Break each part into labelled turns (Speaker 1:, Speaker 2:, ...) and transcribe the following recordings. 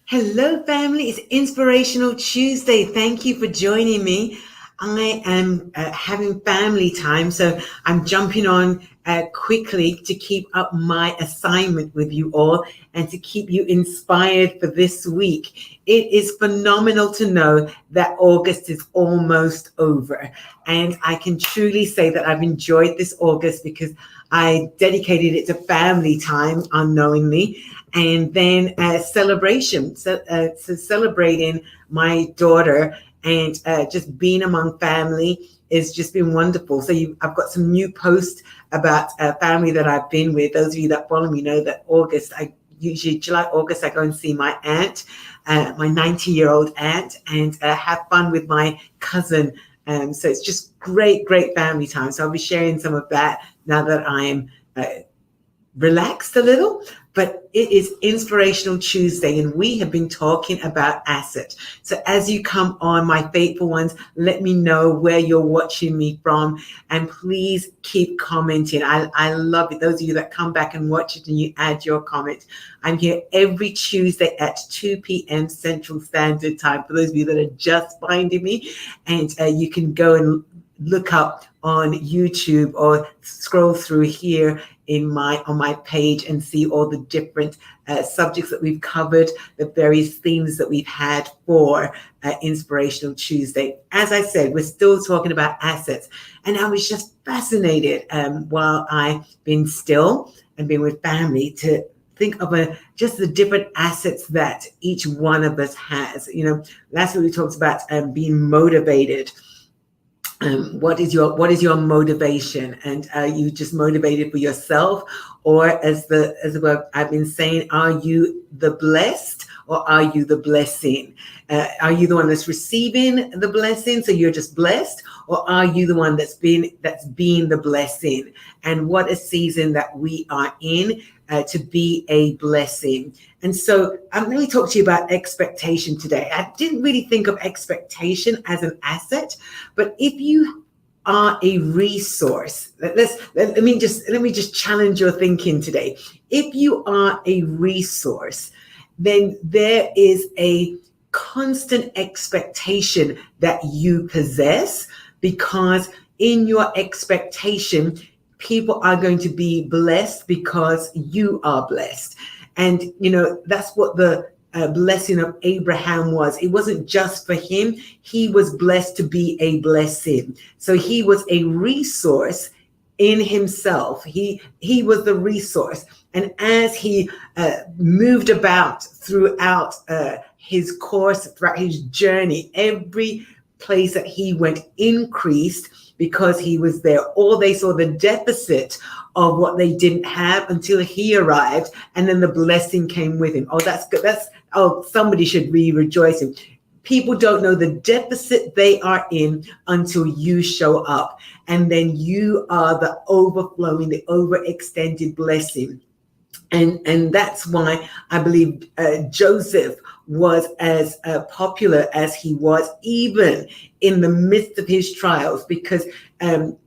Speaker 1: Hello, family. It's Inspirational Tuesday. Thank you for joining me. I am having family time, so I'm jumping on quickly to keep up my assignment with you all and to keep you inspired for this week. It is phenomenal to know that August is almost over, and I can truly say that I've enjoyed this August because I dedicated it to family time unknowingly, and then celebration. So celebrating my daughter and just being among family has just been wonderful. I've got some new posts about family that I've been with. Those of you that follow me know that July, August, I go and see my aunt, my 90-year-old aunt, and have fun with my cousin. So it's just great family time. So I'll be sharing some of that now that I'm relaxed a little. But it is Inspirational Tuesday, and we have been talking about asset. So as you come on, my faithful ones, let me know where you're watching me from, and please keep commenting. I love it. Those of you that come back and watch it and you add your comment. I'm here every Tuesday at 2 p.m. Central Standard Time for those of you that are just finding me, and you can go and look up on YouTube or scroll through here on my page and see all the different subjects that we've covered, the various themes that we've had for Inspirational Tuesday. As I said, we're still talking about assets, and I was just fascinated while I've been still and been with family to think of just the different assets that each one of us has. Last week we talked about being motivated. What is your motivation? And are you just motivated for yourself, or as I've been saying, are you the blessed or are you the blessing? Are you the one that's receiving the blessing, so you're just blessed, or are you the one that's being the blessing? And what a season that we are in to be a blessing. And so I'm going to talk to you about expectation today. I didn't really think of expectation as an asset, but if you are a resource, let me just challenge your thinking today. If you are a resource, then there is a constant expectation that you possess, because in your expectation, people are going to be blessed because you are blessed. And, that's what the blessing of Abraham was. It wasn't just for him. He was blessed to be a blessing. So he was a resource in himself. He was the resource. And as he moved about throughout his course, throughout his journey, every place that he went increased because he was there. Or they saw the deficit of what they didn't have until he arrived, and then the blessing came with him. Oh, that's good. Somebody should be rejoicing. People don't know the deficit they are in until you show up, and then you are the overflowing, the overextended blessing. And that's why I believe Joseph was as popular as he was, even in the midst of his trials, because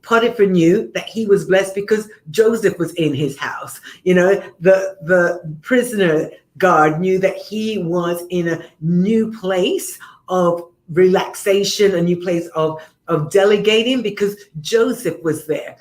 Speaker 1: Potiphar knew that he was blessed because Joseph was in his house. The prisoner guard knew that he was in a new place of relaxation, a new place of delegating, because Joseph was there.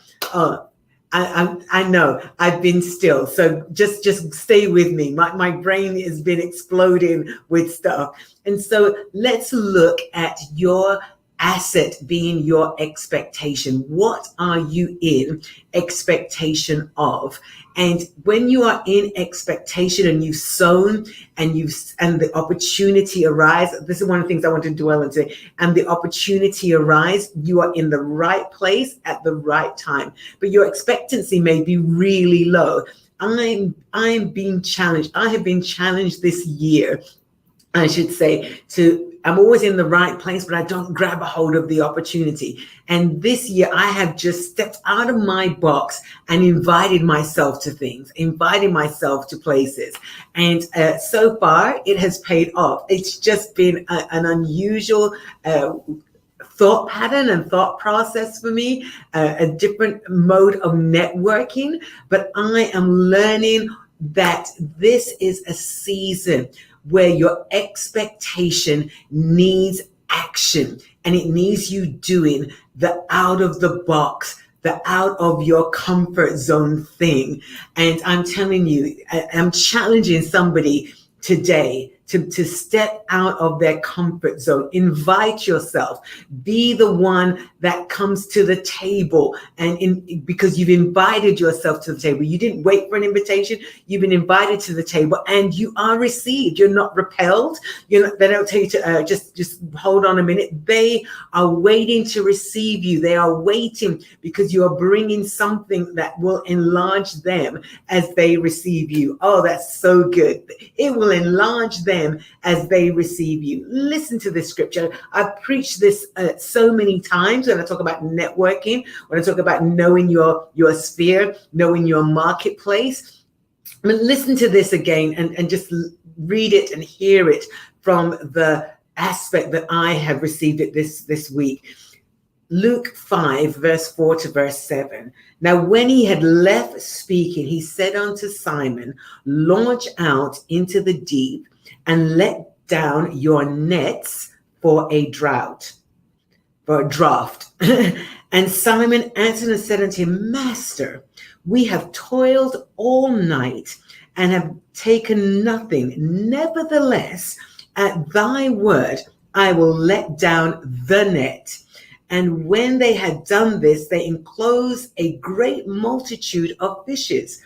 Speaker 1: I know I've been still, so just stay with me. My brain has been exploding with stuff. And so let's look at your asset being your expectation. What are you in expectation of? And when you are in expectation and you've sown and the opportunity arises, this is one of the things I want to dwell on today, and the opportunity arises, you are in the right place at the right time. But your expectancy may be really low. I'm being challenged. I have been challenged this year, I should say, I'm always in the right place, but I don't grab a hold of the opportunity. And this year I have just stepped out of my box and invited myself to things, invited myself to places. And so far it has paid off. It's just been an unusual thought pattern and thought process for me, a different mode of networking. But I am learning that this is a season where your expectation needs action, and it needs you doing the out of the box, the out of your comfort zone thing. And I'm telling you, I'm challenging somebody today to step out of their comfort zone. Invite yourself. Be the one that comes to the table, and because you've invited yourself to the table. You didn't wait for an invitation. You've been invited to the table, and you are received. You're not repelled. They don't tell you to just hold on a minute. They are waiting to receive you. They are waiting because you are bringing something that will enlarge them as they receive you. Oh, that's so good. It will enlarge them as they receive you. Listen to this scripture. I've preached this so many times when I talk about networking, when I talk about knowing your sphere, knowing your marketplace. But listen to this again and just read it and hear it from the aspect that I have received it this week. Luke 5, verse 4 to verse 7. Now, when he had left speaking, he said unto Simon, launch out into the deep and let down your nets for a draft. And Simon answered and said unto him, Master, we have toiled all night and have taken nothing. Nevertheless, at thy word, I will let down the net. And when they had done this, they enclosed a great multitude of fishes,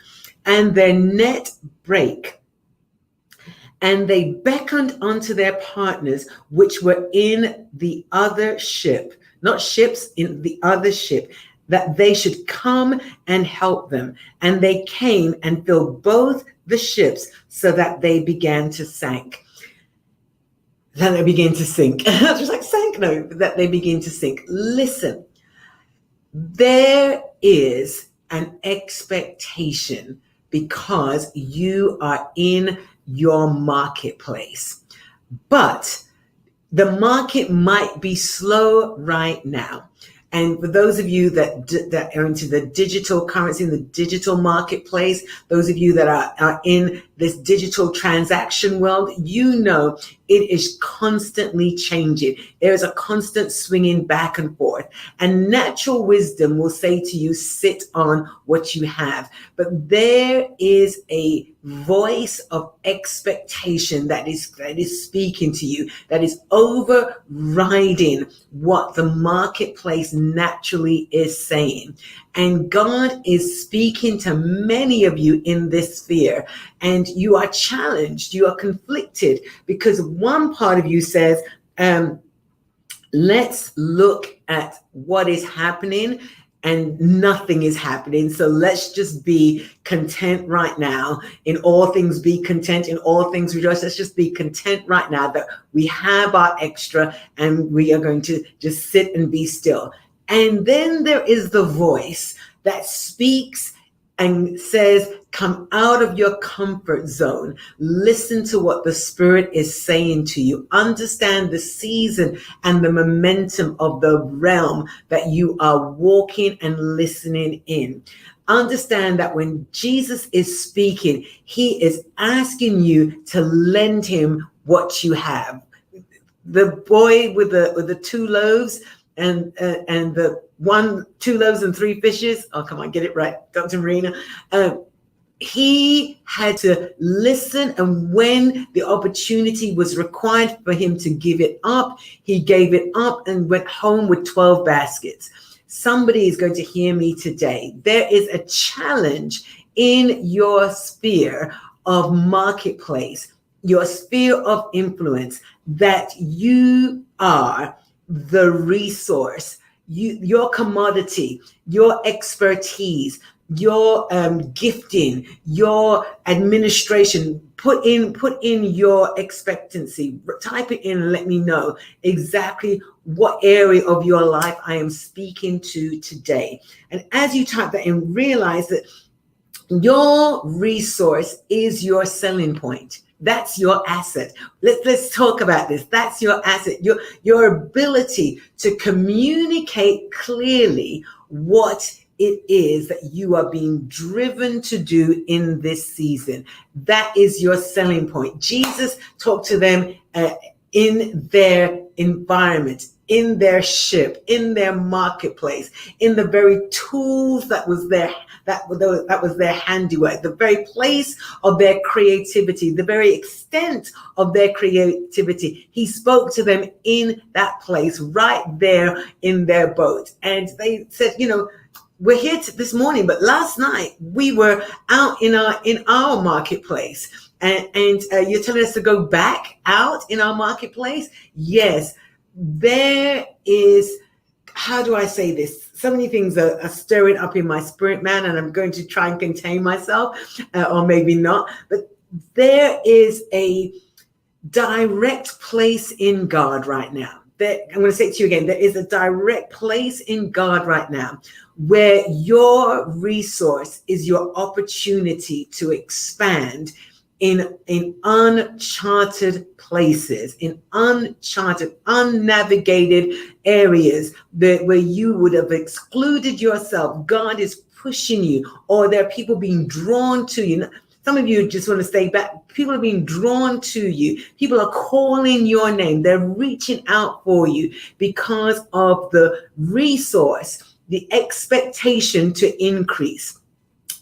Speaker 1: and their net brake. And they beckoned unto their partners, which were in the other ship, not ships, in the other ship, that they should come and help them. And they came and filled both the ships, so that they began to sink. That they begin to sink. Just like sank, no, that they begin to sink. Listen, there is an expectation because you are in your marketplace. But the market might be slow right now. And for those of you that are into the digital currency, in the digital marketplace, those of you that are in this digital transaction world, you know it is constantly changing. There's a constant swinging back and forth. And natural wisdom will say to you, sit on what you have. But there is a voice of expectation that is speaking to you, that is overriding what the marketplace naturally is saying. And God is speaking to many of you in this sphere, and you are challenged, you are conflicted, because one part of you says, let's look at what is happening, and nothing is happening. So let's just be content right now. In all things be content, in all things rejoice. Let's just be content right now that we have our extra and we are going to just sit and be still. And then there is the voice that speaks and says, come out of your comfort zone. Listen to what the Spirit is saying to you. Understand the season and the momentum of the realm that you are walking and listening in. Understand that when Jesus is speaking, he is asking you to lend him what you have. The boy with the 2 loaves and the 2 loaves and 3 fishes. Oh, come on, get it right, Dr. Marina. He had to listen, and when the opportunity was required for him to give it up, he gave it up and went home with 12 baskets. Somebody is going to hear me today. There is a challenge in your sphere of marketplace, your sphere of influence, that you are the resource, your commodity, your expertise, your gifting, your administration. Put in your expectancy. Type it in and let me know exactly what area of your life I am speaking to today. And as you type that in, realize that your resource is your selling point. That's your asset. Let's talk about this. That's your asset. Your ability to communicate clearly what it is that you are being driven to do in this season. That is your selling point. Jesus talked to them in their environment, in their ship, in their marketplace, in the very tools that was their handiwork, the very place of their creativity, the very extent of their creativity. He spoke to them in that place, right there in their boat. And they said, we're here this morning, but last night we were out in our marketplace, and you're telling us to go back out in our marketplace. Yes, there is. How do I say this? So many things are stirring up in my spirit, man, and I'm going to try and contain myself, or maybe not. But there is a direct place in God right now. I'm going to say it to you again. There is a direct place in God right now where your resource is your opportunity to expand in uncharted places, in uncharted, unnavigated areas where you would have excluded yourself. God is pushing you, or there are people being drawn to you. Some of you just want to stay back. People are being drawn to you. People are calling your name. They're reaching out for you because of the resource, the expectation to increase,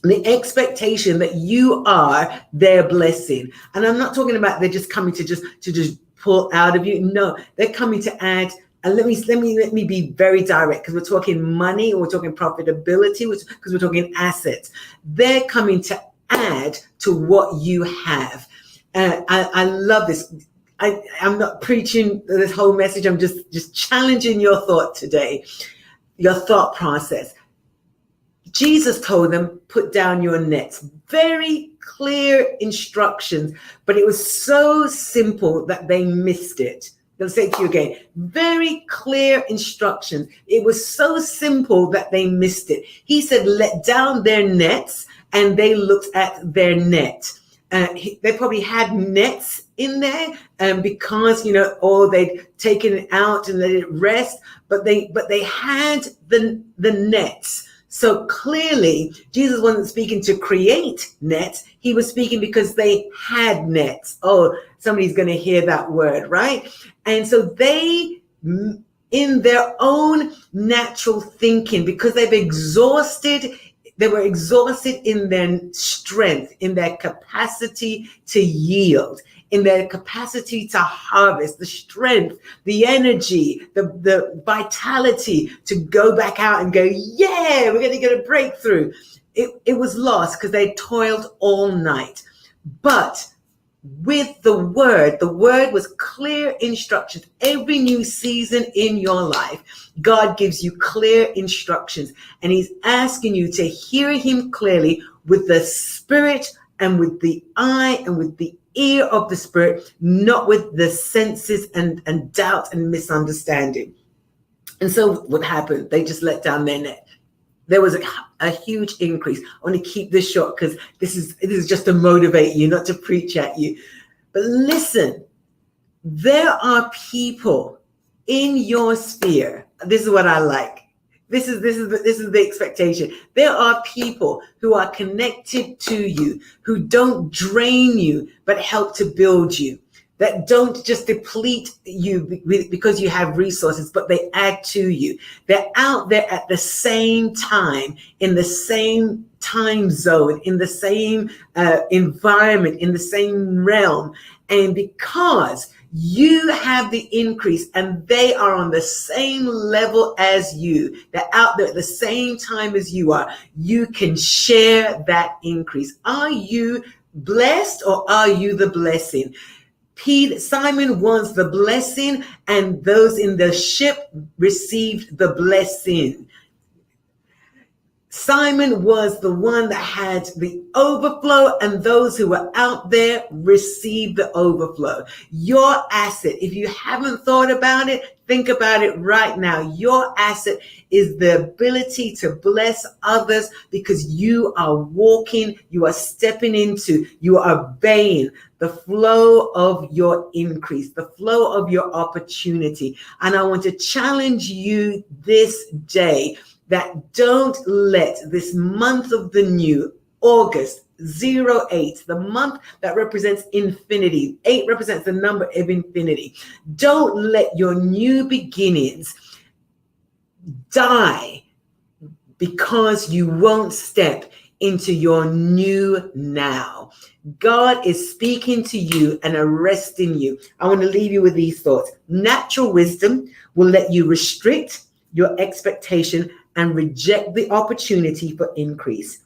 Speaker 1: the expectation that you are their blessing. And I'm not talking about they're just coming to just pull out of you. No, they're coming to add. And let me be very direct, because we're talking money, or we're talking profitability, because we're talking assets. They're coming to add to what you have. I love this. I'm not preaching this whole message. I'm just challenging your thought today, your thought process. Jesus told them, put down your nets. Very clear instructions, but it was so simple that they missed it. I'll say it to you again. Very clear instructions. It was so simple that they missed it. He said, let down their nets, and they looked at their net. They probably had nets in there, because or they'd taken it out and let it rest. But they had the nets. So clearly, Jesus wasn't speaking to create nets. He was speaking because they had nets. Oh, somebody's going to hear that word, right? And so they, in their own natural thinking, because they were exhausted in their strength, in their capacity to yield, in their capacity to harvest, the strength, the energy, the vitality to go back out and go, yeah, we're going to get a breakthrough. It was lost because they toiled all night. But with the word was clear instructions. Every new season in your life, God gives you clear instructions, and he's asking you to hear him clearly with the spirit and with the eye and with the ear of the spirit, not with the senses and doubt and misunderstanding. And so what happened? They just let down their net. There was a huge increase. I want to keep this short because this is just to motivate you, not to preach at you. But listen, there are people in your sphere. This is what I like. This is the expectation. There are people who are connected to you, who don't drain you, but help to build you. That don't just deplete you because you have resources, but they add to you. They're out there at the same time, in the same time zone, in the same environment, in the same realm. And because you have the increase and they are on the same level as you, they're out there at the same time as you are, you can share that increase. Are you blessed, or are you the blessing? Simon was the blessing, and those in the ship received the blessing. Simon was the one that had the overflow, and those who were out there received the overflow. Your asset, if you haven't thought about it, think about it right now. Your asset is the ability to bless others, because you are walking, you are stepping into, you are obeying the flow of your increase, the flow of your opportunity. And I want to challenge you this day that don't let this month of the new, August 08, the month that represents infinity. 8 represents the number of infinity. Don't let your new beginnings die because you won't step into your new now. God is speaking to you and arresting you. I want to leave you with these thoughts. Natural wisdom will let you restrict your expectation and reject the opportunity for increase.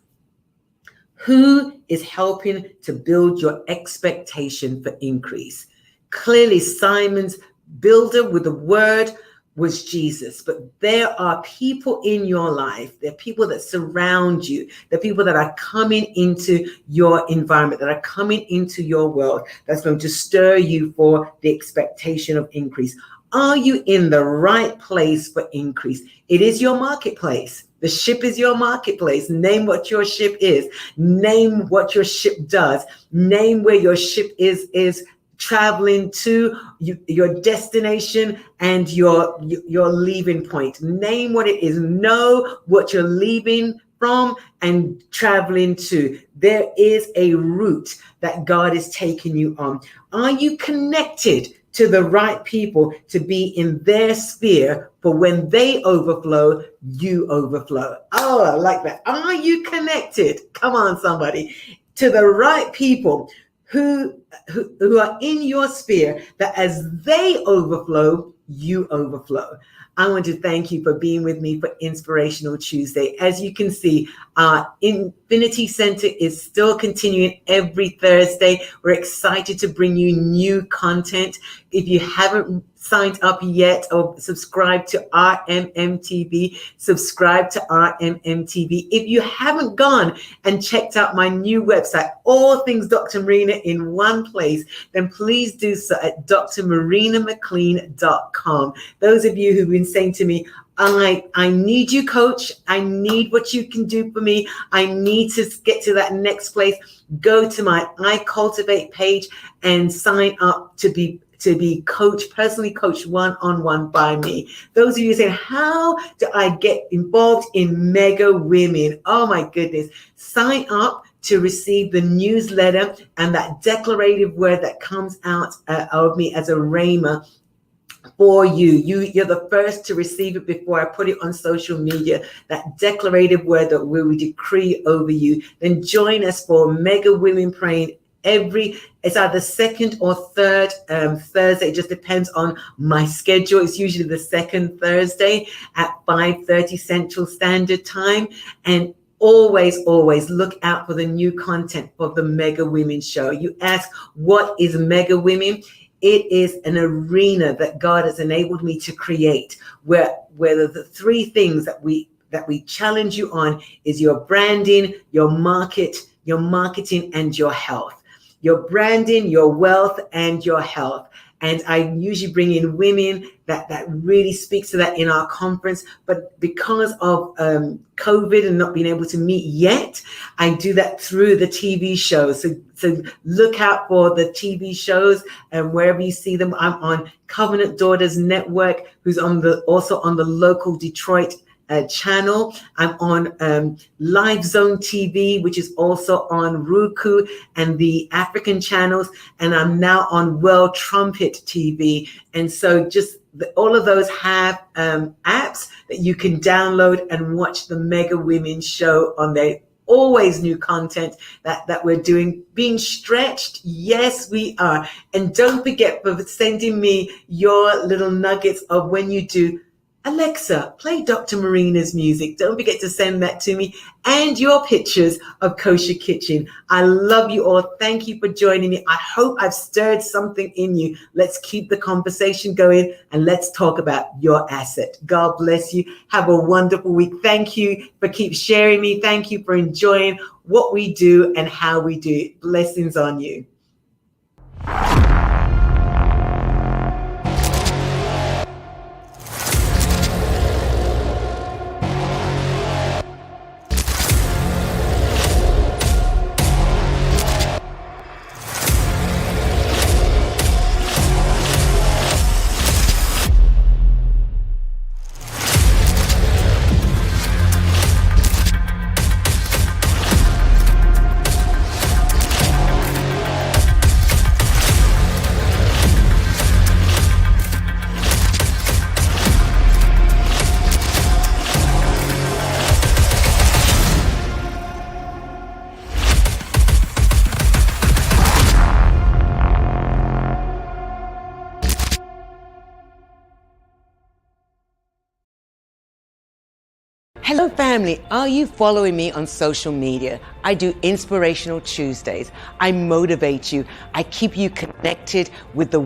Speaker 1: Who is helping to build your expectation for increase? Clearly, Simon's builder with the word was Jesus, but there are people in your life, there are people that surround you, there are people that are coming into your environment, that are coming into your world, that's going to stir you for the expectation of increase. Are you in the right place for increase? It is your marketplace. The ship is your marketplace. Name what your ship is. Name what your ship does. Name where your ship is traveling to, your destination and your leaving point. Name what it is. Know what you're leaving from and traveling to. There is a route that God is taking you on. Are you connected to the right people to be in their sphere for when they overflow, you overflow? Oh, I like that. Are you connected? Come on, somebody. To the right people who are in your sphere, that as they overflow, you overflow. I want to thank you for being with me for Inspirational Tuesday. As you can see, our Infinity Center is still continuing every Thursday. We're excited to bring you new content. If you haven't signed up yet or subscribe to RMMTV, subscribe to RMMTV. If you haven't gone and checked out my new website, all things Dr. Marina in one place, then please do so at drmarinamclean.com. Those of you who've been saying to me, I need you, coach. I need what you can do for me. I need to get to that next place. Go to my I Cultivate page and sign up to be personally coached one-on-one by me. Those of you saying, how do I get involved in Mega Women? Oh my goodness. Sign up to receive the newsletter and that declarative word that comes out of me as a rhema for you. You're the first to receive it before I put it on social media, that declarative word that we will decree over you. Then join us for Mega Women Praying it's either second or third Thursday. It just depends on my schedule. It's usually the second Thursday at 5:30 Central Standard Time. And always look out for the new content for the Mega Women Show. You ask, what is Mega Women? It is an arena that God has enabled me to create where the three things that we challenge you on is your branding, your marketing, and your health. Your branding, your wealth, and your health. And I usually bring in women that really speaks to that in our conference. But because of COVID and not being able to meet yet, I do that through the TV shows. So look out for the TV shows and wherever you see them. I'm on Covenant Daughters Network, who's also on the local Detroit channel. I'm on Live Zone TV, which is also on Roku and the African channels, and I'm now on World Trumpet TV. And so all of those have apps that you can download and watch the Mega Women Show on there. Always new content that we're doing, being stretched. Yes, we are. And don't forget for sending me your little nuggets of when you do, Alexa, play Dr. Marina's music. Don't forget to send that to me, and your pictures of Kosher Kitchen. I love you all. Thank you for joining me. I hope I've stirred something in you. Let's keep the conversation going and let's talk about your asset. God bless you. Have a wonderful week. Thank you for keep sharing me. Thank you for enjoying what we do and how we do it. Blessings on you. Hello, family. Are you following me on social media? I do Inspirational Tuesdays. I motivate you. I keep you connected with the